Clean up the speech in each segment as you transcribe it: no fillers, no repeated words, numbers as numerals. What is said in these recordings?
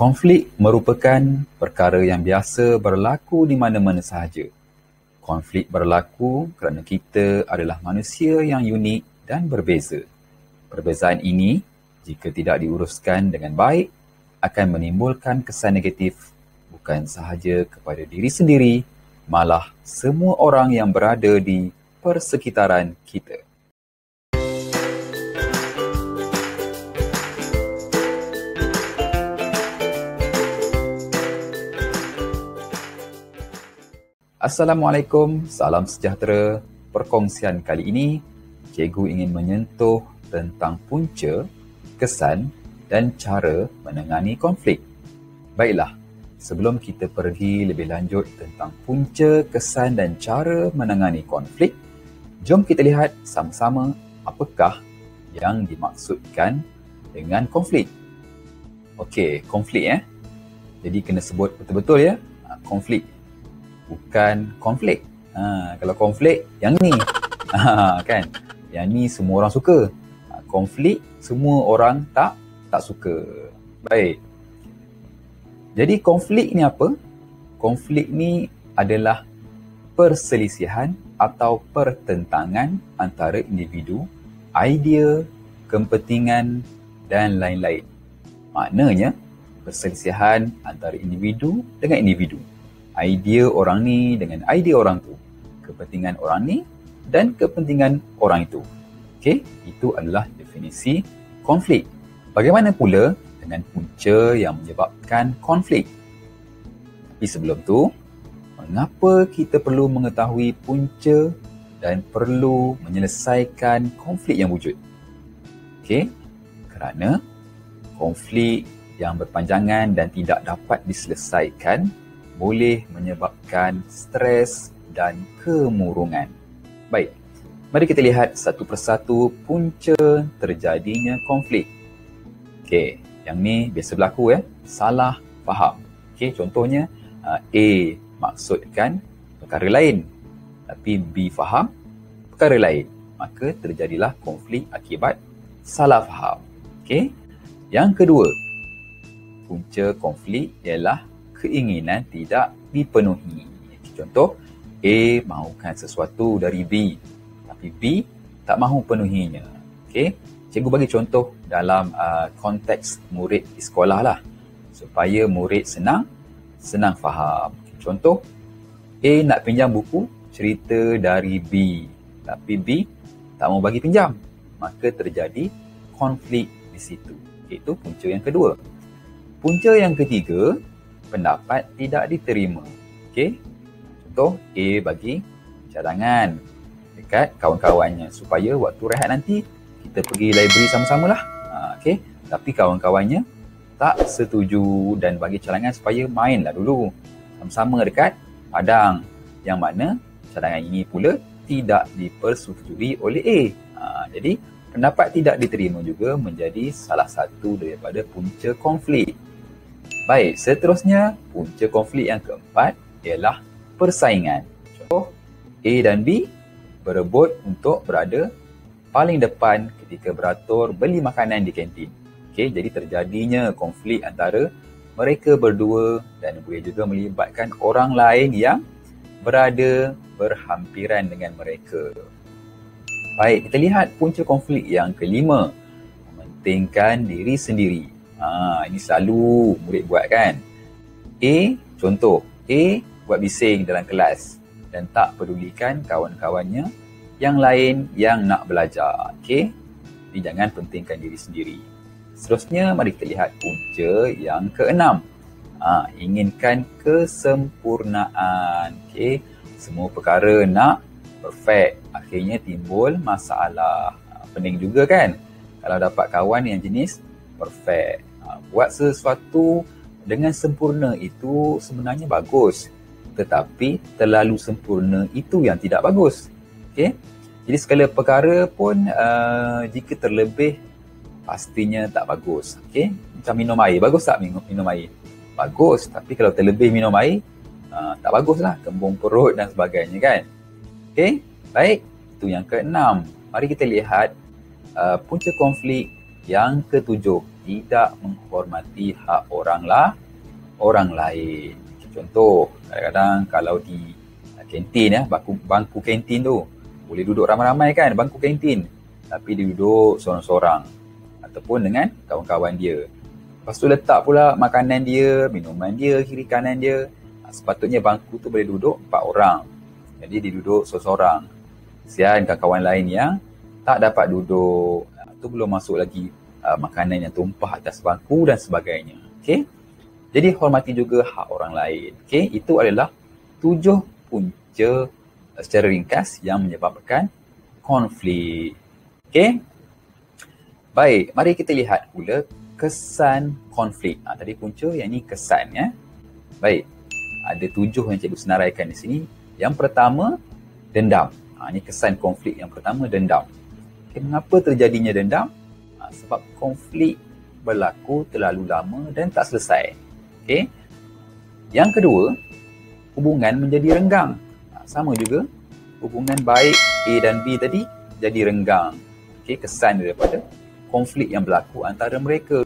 Konflik merupakan perkara yang biasa berlaku di mana-mana sahaja. Konflik berlaku kerana kita adalah manusia yang unik dan berbeza. Perbezaan ini, jika tidak diuruskan dengan baik, akan menimbulkan kesan negatif bukan sahaja kepada diri sendiri, malah semua orang yang berada di persekitaran kita. Assalamualaikum, salam sejahtera. Perkongsian kali ini, cikgu ingin menyentuh tentang punca, kesan dan cara menangani konflik. Baiklah, sebelum kita pergi lebih lanjut tentang punca, kesan dan cara menangani konflik, jom kita lihat sama-sama apakah yang dimaksudkan dengan konflik. Okey, konflik Jadi kena sebut betul-betul konflik. Bukan konflik. Kalau konflik, yang ni. Kan? Yang ni semua orang suka. Konflik, semua orang tak suka. Baik. Jadi konflik ni apa? Konflik ni adalah perselisihan atau pertentangan antara individu, idea, kepentingan dan lain-lain. Maknanya, perselisihan antara individu dengan individu. Idea orang ni dengan idea orang tu. Kepentingan orang ni dan kepentingan orang itu. Okey, itu adalah definisi konflik. Bagaimana pula dengan punca yang menyebabkan konflik? Tapi sebelum tu, mengapa kita perlu mengetahui punca dan perlu menyelesaikan konflik yang wujud? Okey, kerana konflik yang berpanjangan dan tidak dapat diselesaikan boleh menyebabkan stres dan kemurungan. Baik, mari kita lihat satu persatu punca terjadinya konflik. Okey, yang ni biasa berlaku salah faham. Okey, contohnya A maksudkan perkara lain, tapi B faham perkara lain. Maka terjadilah konflik akibat salah faham. Okey, yang kedua, punca konflik ialah keinginan tidak dipenuhi. Contoh, A mahukan sesuatu dari B, tapi B tak mahu penuhinya. Okey, cikgu bagi contoh dalam konteks murid di sekolah lah, supaya murid senang faham. Contoh, A nak pinjam buku cerita dari B, tapi B tak mahu bagi pinjam. Maka terjadi konflik di situ. Itu punca yang kedua. Punca yang ketiga, pendapat tidak diterima. Okey. Contoh, A bagi cadangan dekat kawan-kawannya supaya waktu rehat nanti kita pergi library sama-sama lah. Okey. Tapi kawan-kawannya tak setuju dan bagi cadangan supaya mainlah dulu sama-sama dekat padang. Yang mana cadangan ini pula tidak dipersetujui oleh A. Jadi, pendapat tidak diterima juga menjadi salah satu daripada punca konflik. Baik, seterusnya punca konflik yang keempat ialah persaingan. Contoh, A dan B berebut untuk berada paling depan ketika beratur beli makanan di kantin. Okey, jadi terjadinya konflik antara mereka berdua dan boleh juga melibatkan orang lain yang berada berhampiran dengan mereka. Baik, kita lihat punca konflik yang kelima, mementingkan diri sendiri. Ini selalu murid buat kan. Contoh, A buat bising dalam kelas dan tak pedulikan kawan-kawannya yang lain yang nak belajar. Okey, jadi jangan pentingkan diri sendiri. Seterusnya, mari kita lihat punca yang keenam. Inginkan kesempurnaan. Okey, semua perkara nak perfect. Akhirnya timbul masalah. Pening juga kan kalau dapat kawan yang jenis perfect. Buat sesuatu dengan sempurna itu sebenarnya bagus, tetapi terlalu sempurna itu yang tidak bagus. Okey, jadi segala perkara pun jika terlebih pastinya tak bagus. Okey, macam minum air, bagus tak minum air? Bagus, tapi kalau terlebih minum air tak baguslah, kembung perut dan sebagainya kan. Okey, baik, itu yang keenam. Mari kita lihat punca konflik yang ketujuh, tidak menghormati hak orang lain. Contoh, kadang-kadang kalau di kantin bangku kantin tu boleh duduk ramai-ramai kan, bangku kantin, tapi dia duduk seorang-seorang ataupun dengan kawan-kawan dia. Lepas tu letak pula makanan dia, minuman dia, kiri kanan dia. Sepatutnya bangku tu boleh duduk 4 orang. Jadi dia duduk seorang-seorang. Kesian kawan-kawan lain yang tak dapat duduk. Tu belum masuk lagi makanan yang tumpah atas bangku dan sebagainya. Okey. Jadi hormati juga hak orang lain. Okey, itu adalah 7 punca secara ringkas yang menyebabkan konflik. Okey. Baik, mari kita lihat pula kesan konflik. Tadi punca, yang ni kesan ya. Baik. Ada 7 yang cikgu senaraikan di sini. Yang pertama, dendam. Ini kesan konflik yang pertama, dendam. Okay, mengapa terjadinya dendam? Sebab konflik berlaku terlalu lama dan tak selesai. Okay. Yang kedua, hubungan menjadi renggang. Sama juga, hubungan baik A dan B tadi jadi renggang. Okay, kesan daripada konflik yang berlaku antara mereka.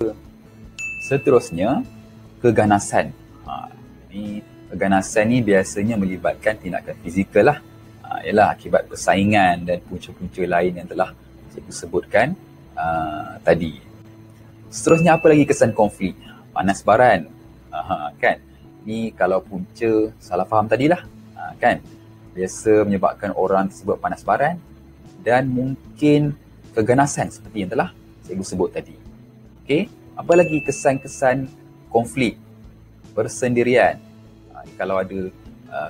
Seterusnya, keganasan. Keganasan ni biasanya melibatkan tindakan fizikal lah. Ialah akibat persaingan dan punca-punca lain yang telah cikgu sebutkan tadi. Seterusnya, apa lagi kesan konflik? Panas baran. Kan? Ni kalau punca salah faham tadilah. Kan? Biasa menyebabkan orang tersebut panas baran dan mungkin keganasan seperti yang telah cikgu sebut tadi. Okey, apa lagi kesan-kesan konflik? Persendirian. Kalau ada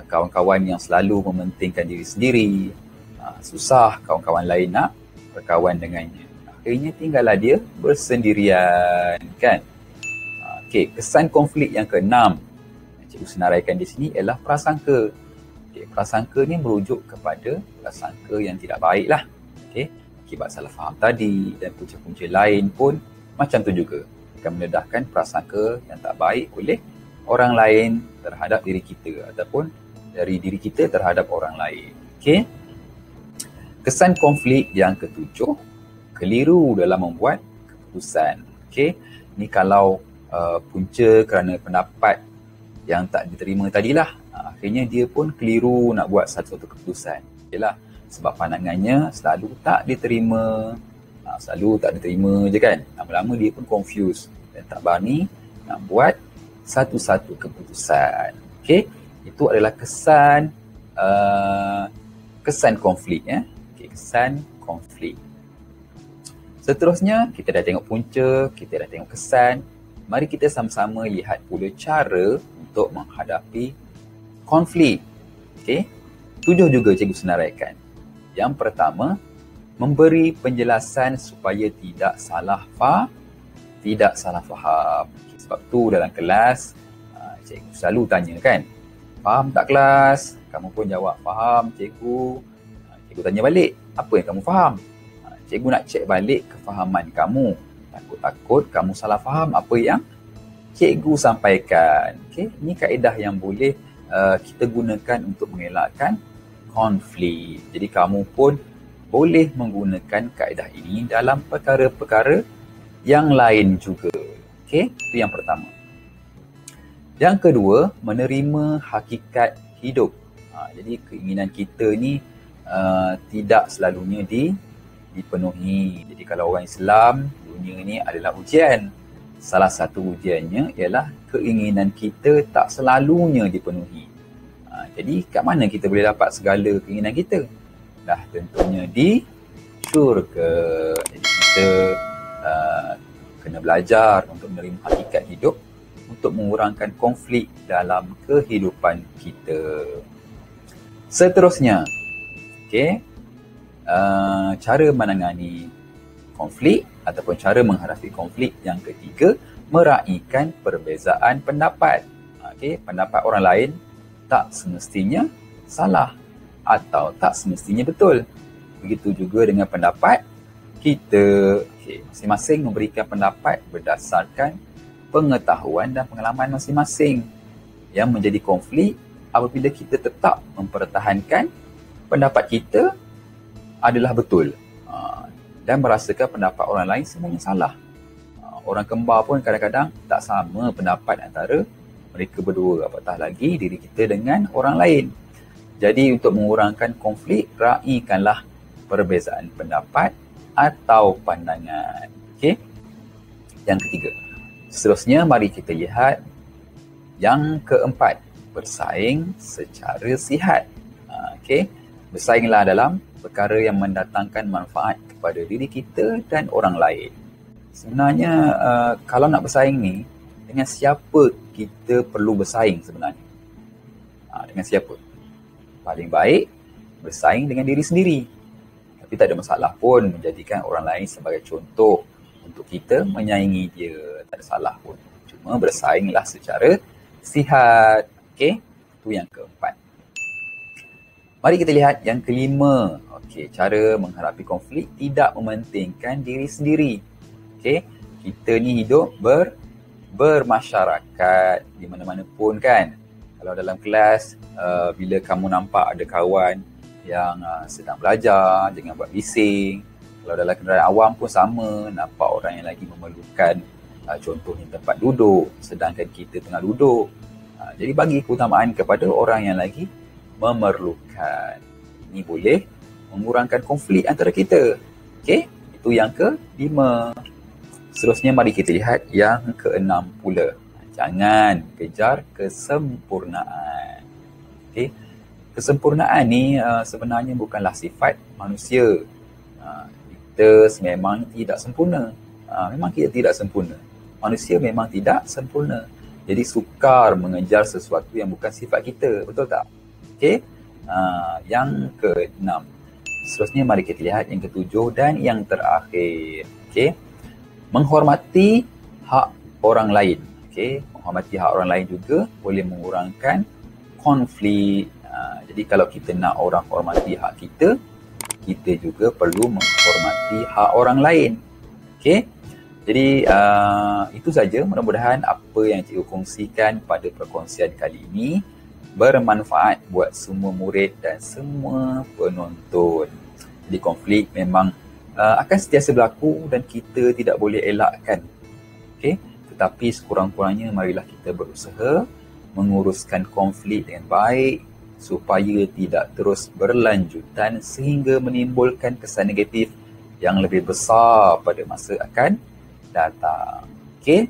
kawan-kawan yang selalu mementingkan diri sendiri, susah kawan-kawan lain nak berkawan dengannya. Akhirnya tinggallah dia bersendirian, kan? Okey, kesan konflik yang keenam yang cikgu senaraikan di sini ialah prasangka. Okey, prasangka ni merujuk kepada prasangka yang tidak baik lah. Okey, akibat salah faham tadi dan punca-punca lain pun macam tu juga akan mendedahkan prasangka yang tak baik oleh orang lain terhadap diri kita ataupun dari diri kita terhadap orang lain. Okey. Kesan konflik yang ketujuh, keliru dalam membuat keputusan. Okey. Ni kalau punca kerana pendapat yang tak diterima tadilah, akhirnya dia pun keliru nak buat satu keputusan. Okeylah, sebab pandangannya selalu tak diterima. Selalu tak diterima je kan. Lama-lama dia pun confused dan tak berani nak buat satu-satu keputusan. Okey, itu adalah kesan konflik ya. Okey, kesan konflik. Seterusnya, kita dah tengok punca, kita dah tengok kesan. Mari kita sama-sama lihat pula cara untuk menghadapi konflik. Okey, 7 juga cikgu senaraikan. Yang pertama, memberi penjelasan supaya tidak salah faham. Okay, sebab tu dalam kelas, cikgu selalu tanya kan, faham tak kelas? Kamu pun jawab, faham cikgu. Cikgu tanya balik, apa yang kamu faham? Cikgu nak cek balik kefahaman kamu. Takut-takut kamu salah faham apa yang cikgu sampaikan. Okay? Ini kaedah yang boleh kita gunakan untuk mengelakkan konflik. Jadi kamu pun boleh menggunakan kaedah ini dalam perkara-perkara yang lain juga. Okey, itu yang pertama. Yang kedua, menerima hakikat hidup. Jadi keinginan kita ni tidak selalunya dipenuhi. Jadi kalau orang Islam, dunia ni adalah ujian. Salah satu ujiannya ialah keinginan kita tak selalunya dipenuhi. Jadi kat mana kita boleh dapat segala keinginan kita? Dah tentunya di syurga. Jadi kita kena belajar untuk menerima hakikat hidup untuk mengurangkan konflik dalam kehidupan kita. Seterusnya, okay, cara menangani konflik ataupun cara menghadapi konflik yang ketiga, meraihkan perbezaan pendapat. Okay, pendapat orang lain tak semestinya salah atau tak semestinya betul. Begitu juga dengan pendapat kita. Okay, masing-masing memberikan pendapat berdasarkan pengetahuan dan pengalaman masing-masing. Yang menjadi konflik apabila kita tetap mempertahankan pendapat kita adalah betul dan merasakan pendapat orang lain semuanya salah. Orang kembar pun kadang-kadang tak sama pendapat antara mereka berdua, apatah lagi diri kita dengan orang lain. Jadi untuk mengurangkan konflik, raikanlah perbezaan pendapat atau pandangan. Okey. Yang ketiga. Seterusnya mari kita lihat yang keempat, bersaing secara sihat. Okey. Bersainglah dalam perkara yang mendatangkan manfaat kepada diri kita dan orang lain. Sebenarnya kalau nak bersaing ni, dengan siapa kita perlu bersaing sebenarnya? Dengan siapa? Paling baik bersaing dengan diri sendiri. Tapi tak ada masalah pun menjadikan orang lain sebagai contoh untuk kita menyaingi dia. Tak ada salah pun. Cuma bersainglah secara sihat. Okey, itu yang keempat. Mari kita lihat yang kelima. Okey, cara menghadapi konflik tidak mementingkan diri sendiri. Okey, kita ni hidup bermasyarakat di mana-mana pun kan. Kalau dalam kelas, bila kamu nampak ada kawan yang sedang belajar, jangan buat bising. Kalau dalam kenderaan awam pun sama, nampak orang yang lagi memerlukan contohnya tempat duduk, sedangkan kita tengah duduk. Jadi bagi keutamaan kepada orang yang lagi memerlukan. Ini boleh mengurangkan konflik antara kita. Okey, itu yang kelima. Seterusnya mari kita lihat yang keenam pula. Jangan kejar kesempurnaan. Okey. Kesempurnaan ni sebenarnya bukanlah sifat manusia. Kita memang tidak sempurna. Memang kita tidak sempurna. Manusia memang tidak sempurna. Jadi sukar mengejar sesuatu yang bukan sifat kita. Betul tak? Okey. Yang keenam. Seterusnya mari kita lihat yang ketujuh dan yang terakhir. Okey. Menghormati hak orang lain. Okey, menghormati hak orang lain juga boleh mengurangkan konflik. Jadi kalau kita nak orang hormati hak kita, kita juga perlu menghormati hak orang lain. Okey. Jadi itu saja, mudah-mudahan apa yang cikgu kongsikan pada perkongsian kali ini bermanfaat buat semua murid dan semua penonton. Jadi konflik memang akan sentiasa berlaku dan kita tidak boleh elakkan. Okey, tetapi sekurang-kurangnya marilah kita berusaha menguruskan konflik dengan baik supaya tidak terus berlanjutan sehingga menimbulkan kesan negatif yang lebih besar pada masa akan datang. Okey,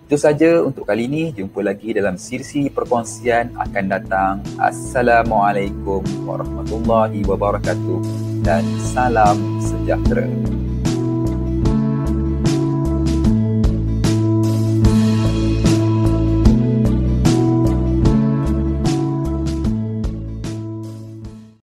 itu saja untuk kali ini. Jumpa lagi dalam siri perkongsian akan datang. Assalamualaikum warahmatullahi wabarakatuh dan salam sejahtera.